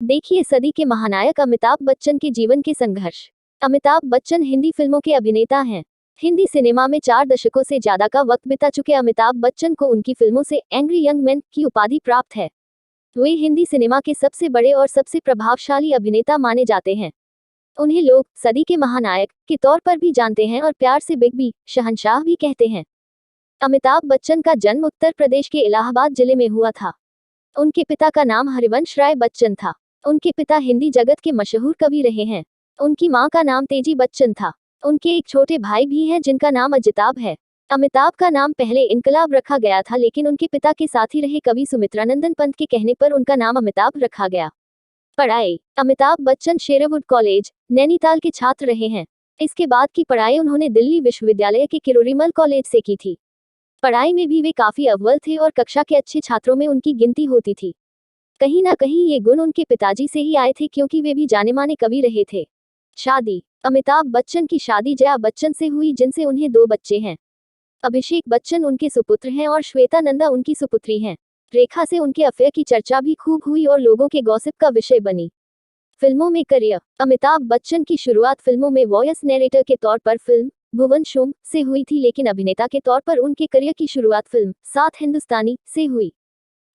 देखिए सदी के महानायक अमिताभ बच्चन के जीवन के संघर्ष। अमिताभ बच्चन हिंदी फिल्मों के अभिनेता हैं। हिंदी सिनेमा में 4 दशकों से ज्यादा का वक्त बिता चुके अमिताभ बच्चन को उनकी फिल्मों से एंग्री यंग मैन की उपाधि प्राप्त है। वे हिंदी सिनेमा के सबसे बड़े और सबसे प्रभावशाली अभिनेता माने जाते हैं। उन्हें लोग सदी के महानायक के तौर पर भी जानते हैं और प्यार से बिग बी, शहंशाह भी कहते हैं। अमिताभ बच्चन का जन्म उत्तर प्रदेश के इलाहाबाद जिले में हुआ था। उनके पिता का नाम हरिवंश राय बच्चन था। उनके पिता हिंदी जगत के मशहूर कवि रहे हैं। उनकी मां का नाम तेजी बच्चन था। उनके एक छोटे भाई भी हैं जिनका नाम अजिताभ है। अमिताभ का नाम पहले इनकलाब रखा गया था, लेकिन उनके पिता के साथी रहे कवि सुमित्रानंदन पंत के कहने पर उनका नाम अमिताभ रखा गया। पढ़ाई। अमिताभ बच्चन शेरवुड कॉलेज, नैनीताल के छात्र रहे हैं। इसके बाद की पढ़ाई उन्होंने दिल्ली विश्वविद्यालय के किरोरीमल कॉलेज से की थी। पढ़ाई में भी वे काफी अव्वल थे और कक्षा के अच्छे छात्रों में उनकी गिनती होती थी। कहीं ना कहीं ये गुण उनके पिताजी से ही आए थे, क्योंकि वे भी जाने माने कवि रहे थे। शादी। अमिताभ बच्चन की शादी जया बच्चन से हुई, जिनसे उन्हें 2 बच्चे हैं। अभिषेक बच्चन उनके सुपुत्र हैं और श्वेता नंदा उनकी सुपुत्री हैं। रेखा से उनके अफेयर की चर्चा भी खूब हुई और लोगों के गॉसिप का विषय बनी। फिल्मों में करियर। अमिताभ बच्चन की शुरुआत फिल्मों में वॉयस नैरेटर के तौर पर फिल्म भुवन शोम से हुई थी, लेकिन अभिनेता के तौर पर उनके करियर की शुरुआत फिल्म सात हिंदुस्तानी से हुई।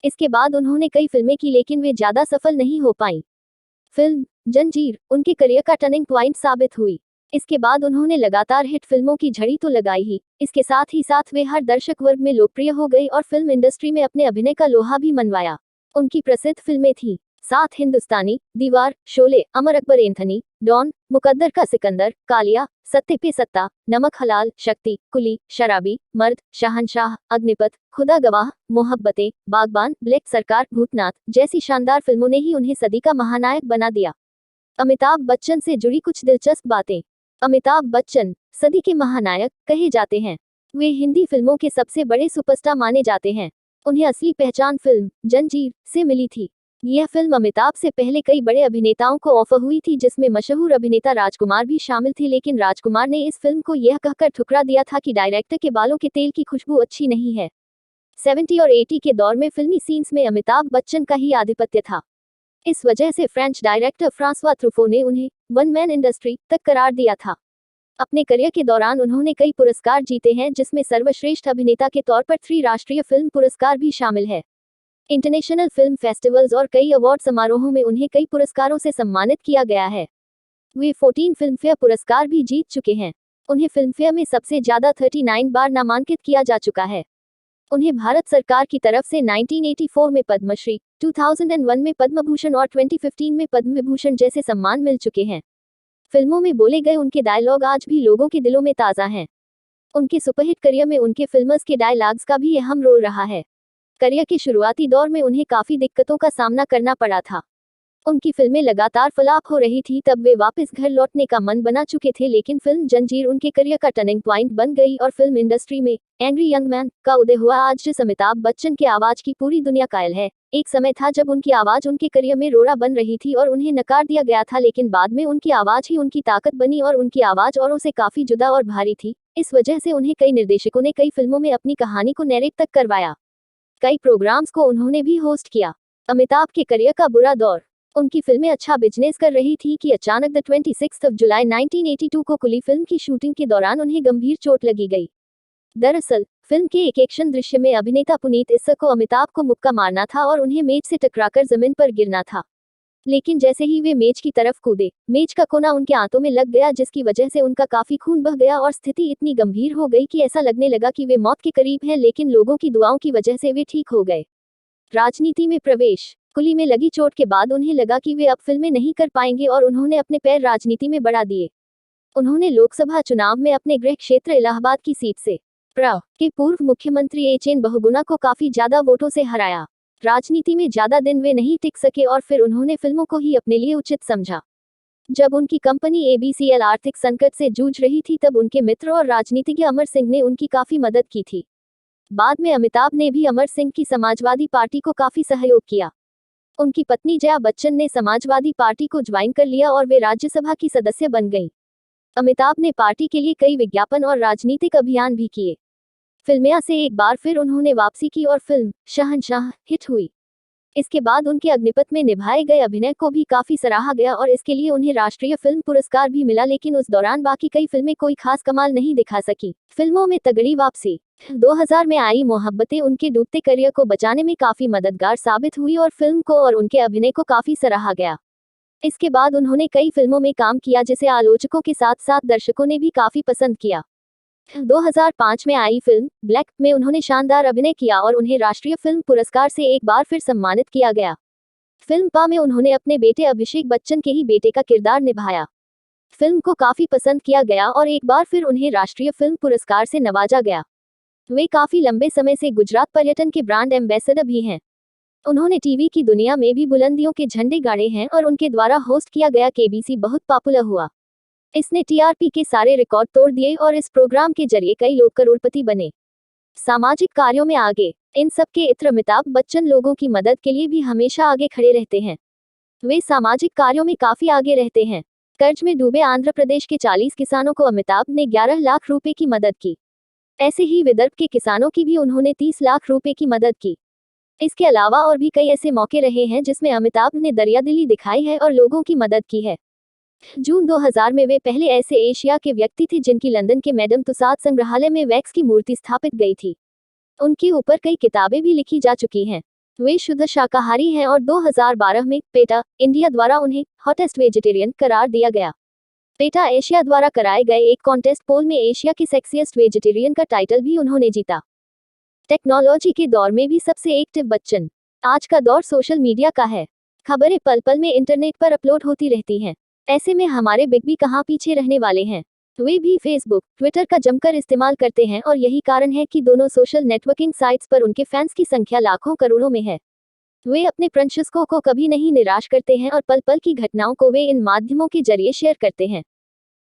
इसके बाद उन्होंने कई फिल्में की, लेकिन वे ज्यादा सफल नहीं हो पाईं। फिल्म जंजीर उनके करियर का टर्निंग पॉइंट साबित हुई। इसके बाद उन्होंने लगातार हिट फिल्मों की झड़ी तो लगाई ही, इसके साथ ही साथ वे हर दर्शक वर्ग में लोकप्रिय हो गई और फिल्म इंडस्ट्री में अपने अभिनय का लोहा भी मनवाया। उनकी प्रसिद्ध फिल्में थी सात हिंदुस्तानी, दीवार, शोले, अमर अकबर एंथनी, डॉन, मुकद्दर का सिकंदर, कालिया, सत्ते पे सत्ता, नमक हलाल, शक्ति, कुली, शराबी, मर्द, शहंशाह, अग्निपथ, खुदा गवाह, मोहब्बतें, बागबान, ब्लैक सरकार, भूतनाथ जैसी शानदार फिल्मों ने ही उन्हें सदी का महानायक बना दिया। अमिताभ बच्चन से जुड़ी कुछ दिलचस्प बातें। अमिताभ बच्चन सदी के महानायक कहे जाते हैं। वे हिंदी फिल्मों के सबसे बड़े सुपरस्टार माने जाते हैं। उन्हें असली पहचान फिल्म जंजीर से मिली थी। यह फिल्म अमिताभ से पहले कई बड़े अभिनेताओं को ऑफर हुई थी, जिसमें मशहूर अभिनेता राजकुमार भी शामिल थे, लेकिन राजकुमार ने इस फिल्म को यह कहकर ठुकरा दिया था कि डायरेक्टर के बालों के तेल की खुशबू अच्छी नहीं है। 70 और 80 के दौर में फिल्मी सीन्स में अमिताभ बच्चन का ही आधिपत्य था। इस वजह से फ्रेंच डायरेक्टर फ्रांसवा ट्रूफो ने उन्हें वन मैन इंडस्ट्री तक करार दिया था। अपने करियर के दौरान उन्होंने कई पुरस्कार जीते हैं, जिसमें सर्वश्रेष्ठ अभिनेता के तौर पर 3 राष्ट्रीय फिल्म पुरस्कार भी शामिल है। इंटरनेशनल फिल्म फेस्टिवल्स और कई अवार्ड समारोहों में उन्हें कई पुरस्कारों से सम्मानित किया गया है। वे 14 फिल्मफेयर पुरस्कार भी जीत चुके हैं। उन्हें फिल्मफेयर में सबसे ज्यादा 39 बार नामांकित किया जा चुका है। उन्हें भारत सरकार की तरफ से 1984 में पद्मश्री, 2001 में पद्म भूषण और 2015 में पद्म विभूषण जैसे सम्मान मिल चुके हैं। फिल्मों में बोले गए उनके डायलॉग आज भी लोगों के दिलों में ताज़ा हैं। उनके सुपरहिट करियर में उनके फिल्मर्स के डायलॉग्स का भी अहम रोल रहा है। करियर के शुरुआती दौर में उन्हें काफी दिक्कतों का सामना करना पड़ा था। उनकी फिल्में लगातार फ्लॉप हो रही थी, तब वे वापस घर लौटने का मन बना चुके थे, लेकिन फिल्म जंजीर उनके करियर का टर्निंग पॉइंट बन गई और फिल्म इंडस्ट्री में एंग्री यंग मैन का उदय हुआ। आज जिस अमिताभ बच्चन के आवाज की पूरी दुनिया कायल है, एक समय था जब उनकी आवाज उनके करियर में रोड़ा बन रही थी और उन्हें नकार दिया गया था, लेकिन बाद में उनकी आवाज ही उनकी ताकत बनी और उनकी आवाज औरों से काफी जुदा और भारी थी। इस वजह से उन्हें कई निर्देशकों ने कई फिल्मों में अपनी कहानी को नैरेट तक करवाया। कई प्रोग्राम्स को उन्होंने भी होस्ट किया। अमिताभ के करियर का बुरा दौर। उनकी फिल्में अच्छा बिजनेस कर रही थी कि अचानक द 26 जुलाई 1982 को कुली फिल्म की शूटिंग के दौरान उन्हें गंभीर चोट लगी गई। दरअसल फिल्म के एक एक्शन दृश्य में अभिनेता पुनीत इस्सर को अमिताभ को मुक्का मारना था और उन्हें मेज से टकराकर जमीन पर गिरना था, लेकिन जैसे ही वे मेज की तरफ कूदे, मेज का कोना उनके आंतों में लग गया, जिसकी वजह से उनका काफी खून बह गया और स्थिति इतनी गंभीर हो गई कि ऐसा लगने लगा कि वे मौत के करीब हैं, लेकिन लोगों की दुआओं की वजह से वे ठीक हो गए। राजनीति में प्रवेश। कुली में लगी चोट के बाद उन्हें लगा कि वे अब फिल्में नहीं कर पाएंगे और उन्होंने अपने पैर राजनीति में बढ़ा दिए। उन्होंने लोकसभा चुनाव में अपने गृह क्षेत्र इलाहाबाद की सीट से प्र के पूर्व मुख्यमंत्री एच.एन. बहुगुणा को काफी ज्यादा वोटों से हराया। राजनीति में ज्यादा दिन वे नहीं टिक सके और फिर उन्होंने फिल्मों को ही अपने लिए उचित समझा। जब उनकी कंपनी एबीसीएल आर्थिक संकट से जूझ रही थी, तब उनके मित्र और राजनीतिज्ञ अमर सिंह ने उनकी काफी मदद की थी। बाद में अमिताभ ने भी अमर सिंह की समाजवादी पार्टी को काफी सहयोग किया। उनकी पत्नी जया बच्चन ने समाजवादी पार्टी को ज्वाइन कर लिया और वे राज्यसभा की सदस्य बन गईं। अमिताभ ने पार्टी के लिए कई विज्ञापन और राजनीतिक अभियान भी किए। फिल्मिया से एक बार फिर उन्होंने वापसी की और फिल्म शहंशाह हिट हुई। इसके बाद उनके अग्निपथ में निभाए गए अभिनय को भी काफी सराहा गया और इसके लिए उन्हें राष्ट्रीय फिल्म पुरस्कार भी मिला, लेकिन उस दौरान बाकी कई फिल्में कोई खास कमाल नहीं दिखा सकी। फिल्मों में तगड़ी वापसी 2000 में आई मोहब्बतें उनके डूबते करियर को बचाने में काफी मददगार साबित हुई और फिल्म को और उनके अभिनय को काफी सराहा गया। इसके बाद उन्होंने कई फिल्मों में काम किया जिसे आलोचकों के साथ साथ दर्शकों ने भी काफी पसंद किया। 2005 में आई फिल्म ब्लैक में उन्होंने शानदार अभिनय किया और उन्हें राष्ट्रीय फिल्म पुरस्कार से एक बार फिर सम्मानित किया गया। फिल्म पा में उन्होंने अपने बेटे अभिषेक बच्चन के ही बेटे का किरदार निभाया। फिल्म को काफी पसंद किया गया और एक बार फिर उन्हें राष्ट्रीय फिल्म पुरस्कार से नवाजा गया। वे काफी लंबे समय से गुजरात पर्यटन के ब्रांड एम्बेसडर भी हैं। उन्होंने टीवी की दुनिया में भी बुलंदियों के झंडे गाड़े हैं और उनके द्वारा होस्ट किया गया केबीसी बहुत पॉपुलर हुआ। इसने टीआरपी के सारे रिकॉर्ड तोड़ दिए और इस प्रोग्राम के जरिए कई लोग करोड़पति बने। सामाजिक कार्यों में आगे, इन सब के इत्र अमिताभ बच्चन लोगों की मदद के लिए भी हमेशा आगे खड़े रहते हैं। वे सामाजिक कार्यों में काफी आगे रहते हैं। कर्ज में डूबे आंध्र प्रदेश के 40 किसानों को अमिताभ ने 11 लाख रुपए की मदद की। ऐसे ही विदर्भ के किसानों की भी उन्होंने 30 लाख रुपए की मदद की। इसके अलावा और भी कई ऐसे मौके रहे हैं जिसमें अमिताभ ने दरियादिली दिखाई है और लोगों की मदद की है। जून 2000 में वे पहले ऐसे एशिया के व्यक्ति थे जिनकी लंदन के मैडम तुसाद संग्रहालय में वैक्स की मूर्ति स्थापित गई थी। उनके ऊपर कई किताबें भी लिखी जा चुकी हैं। वे शुद्ध शाकाहारी हैं और 2012 में पेटा इंडिया द्वारा उन्हें हॉटेस्ट वेजिटेरियन करार दिया गया। पेटा एशिया द्वारा कराए गए एक कॉन्टेस्ट पोल में एशिया के सेक्सिएस्ट वेजिटेरियन का टाइटल भी उन्होंने जीता। टेक्नोलॉजी के दौर में भी सबसे एक्टिव बच्चन। आज का दौर सोशल मीडिया का है। खबरें पल पल में इंटरनेट पर अपलोड होती रहती हैं। ऐसे में हमारे बिग बी कहाँ पीछे रहने वाले हैं। वे भी फेसबुक, ट्विटर का जमकर इस्तेमाल करते हैं और यही कारण है कि दोनों सोशल नेटवर्किंग साइट्स पर उनके फैंस की संख्या लाखों करोड़ों में है। वे अपने प्रशंसकों को कभी नहीं निराश करते हैं और पल पल की घटनाओं को वे इन माध्यमों के जरिए शेयर करते हैं।